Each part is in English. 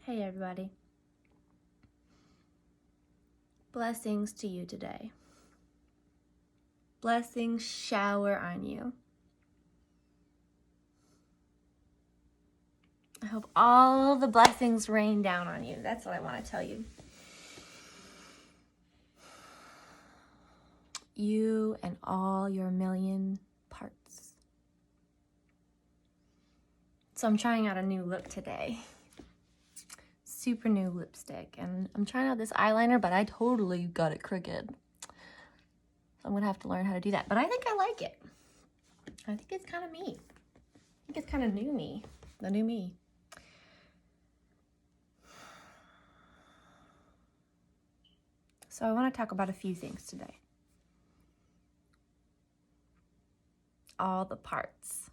Hey everybody. Blessings to you today. Blessings shower on you. I hope all the blessings rain down on you. That's what I want to tell you. You and all your million parts. So I'm trying out a new look today. Super new lipstick. And I'm trying out this eyeliner, but I totally got it crooked. So I'm going to have to learn how to do that. But I think I like it. I think it's kind of me. I think it's kind of new me. The new me. So I want to talk about a few things today. All the parts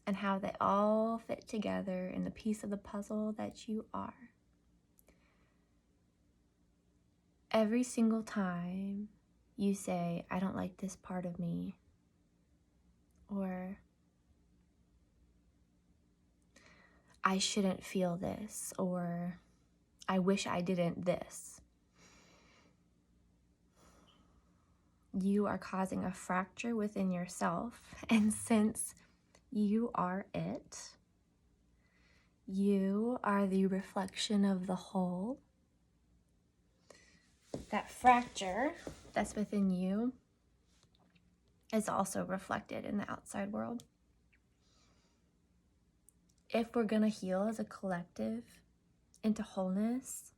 and how they all fit together in the piece of the puzzle that you are. Every single time you say, I don't like this part of me, or I shouldn't feel this, or I wish I didn't this, you are causing a fracture within yourself. And since you are it, you are the reflection of the whole, that fracture that's within you is also reflected in the outside world. If we're going to heal as a collective into wholeness,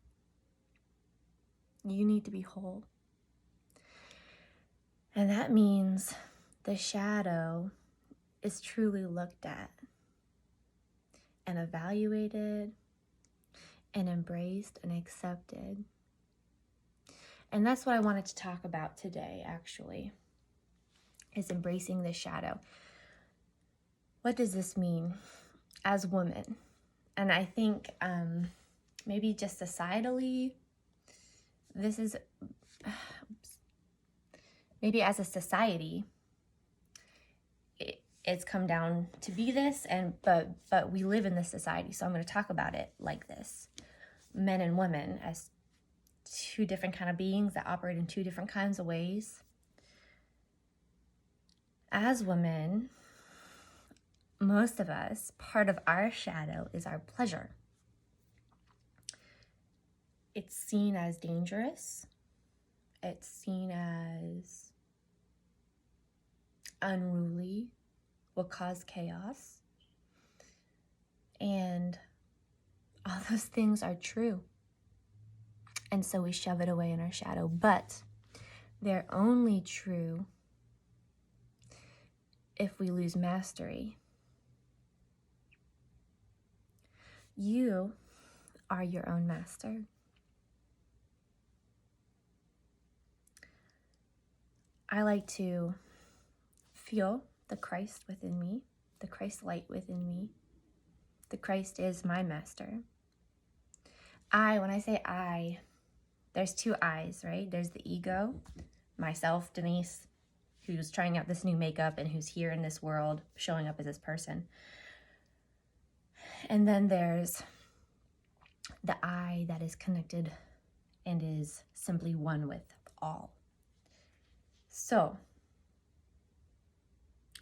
you need to be whole. And that means the shadow is truly looked at and evaluated and embraced and accepted. And that's what I wanted to talk about today, actually, is embracing the shadow. What does this mean as women? And I think maybe just societally, this is, maybe as a society, it's come down to be this, but we live in this society, so I'm going to talk about it like this. Men and women as two different kind of beings that operate in two different kinds of ways. As women, most of us, part of our shadow is our pleasure. It's seen as dangerous. It's seen as unruly, will cause chaos. And all those things are true. And so we shove it away in our shadow. But they're only true if we lose mastery. You are your own master. I like to feel the Christ within me, the Christ light within me. The Christ is my master. When I say I, there's two I's, right? There's the ego, myself, Denise, who's trying out this new makeup and who's here in this world, showing up as this person. And then there's the I that is connected and is simply one with all. So,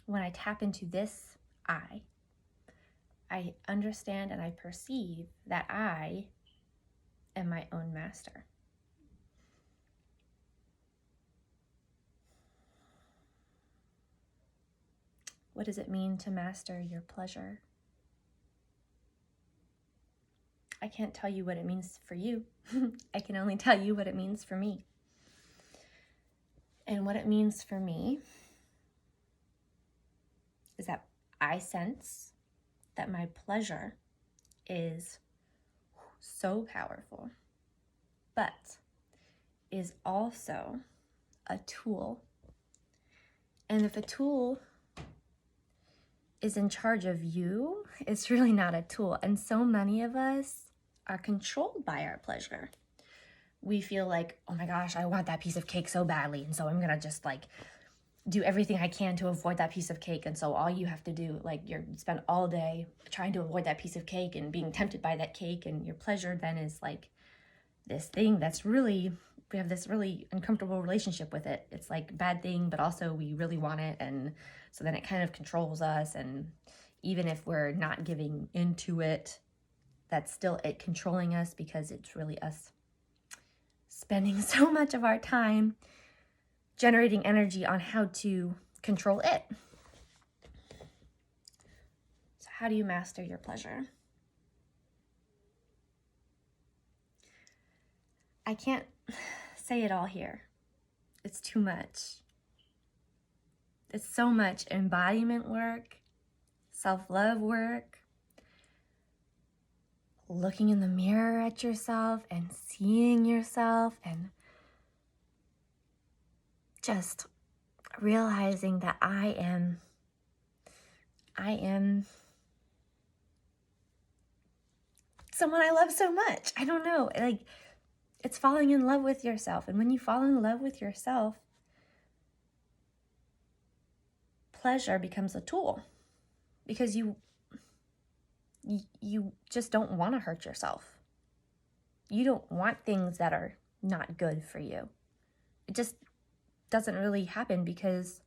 when I tap into this I understand and I perceive that I am my own master. What does it mean to master your pleasure? I can't tell you what it means for you. I can only tell you what it means for me. And what it means for me is that I sense that my pleasure is so powerful, but is also a tool. And if a tool is in charge of you, it's really not a tool. And so many of us are controlled by our pleasure. We feel like, oh my gosh, I want that piece of cake so badly. And so I'm going to just do everything I can to avoid that piece of cake. And so all you have to do, like, you spend all day trying to avoid that piece of cake and being tempted by that cake, and your pleasure then is like this thing that's really, we have this really uncomfortable relationship with it. It's like a bad thing, but also we really want it. And so then it kind of controls us. And even if we're not giving into it, that's still it controlling us, because it's really us spending so much of our time generating energy on how to control it. So how do you master your pleasure? I can't say it all here. It's too much. It's so much embodiment work, self-love work, looking in the mirror at yourself and seeing yourself, and just realizing that I am someone I love so much. I don't know, like, it's falling in love with yourself. And when you fall in love with yourself, pleasure becomes a tool, because you just don't want to hurt yourself. You don't want things that are not good for you. It just doesn't really happen, because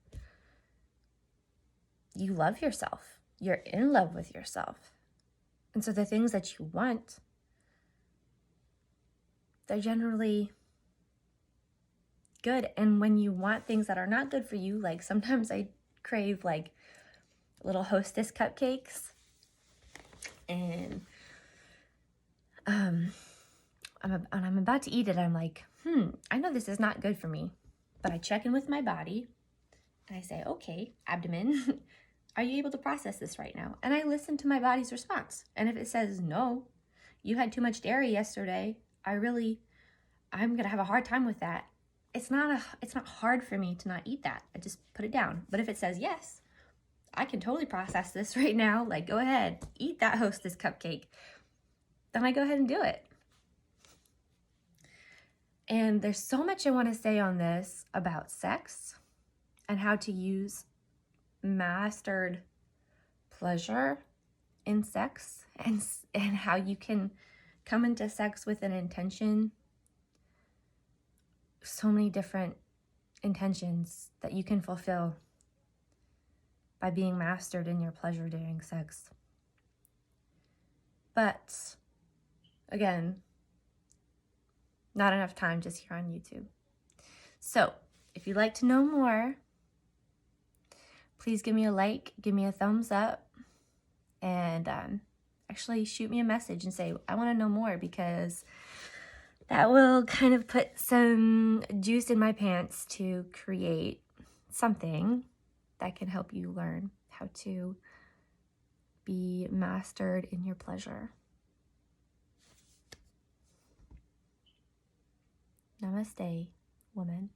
you love yourself. You're in love with yourself. And so the things that you want, they're generally good. And when you want things that are not good for you, like sometimes I crave like little Hostess cupcakes, and I'm about to eat it. I'm like, I know this is not good for me, but I check in with my body and I say, okay, abdomen, are you able to process this right now? And I listen to my body's response. And if it says, no, you had too much dairy yesterday, I'm gonna have a hard time with that. It's not hard for me to not eat that. I just put it down. But if it says, yes, I can totally process this right now, like, go ahead, eat that Hostess cupcake, then I go ahead and do it. And there's so much I want to say on this about sex and how to use mastered pleasure in sex, and how you can come into sex with an intention, so many different intentions that you can fulfill by being mastered in your pleasure during sex. But again, not enough time just here on YouTube. So if you'd like to know more, please give me a like, give me a thumbs up, and actually shoot me a message and say, I want to know more, because that will kind of put some juice in my pants to create something that can help you learn how to be mastered in your pleasure. Namaste, woman.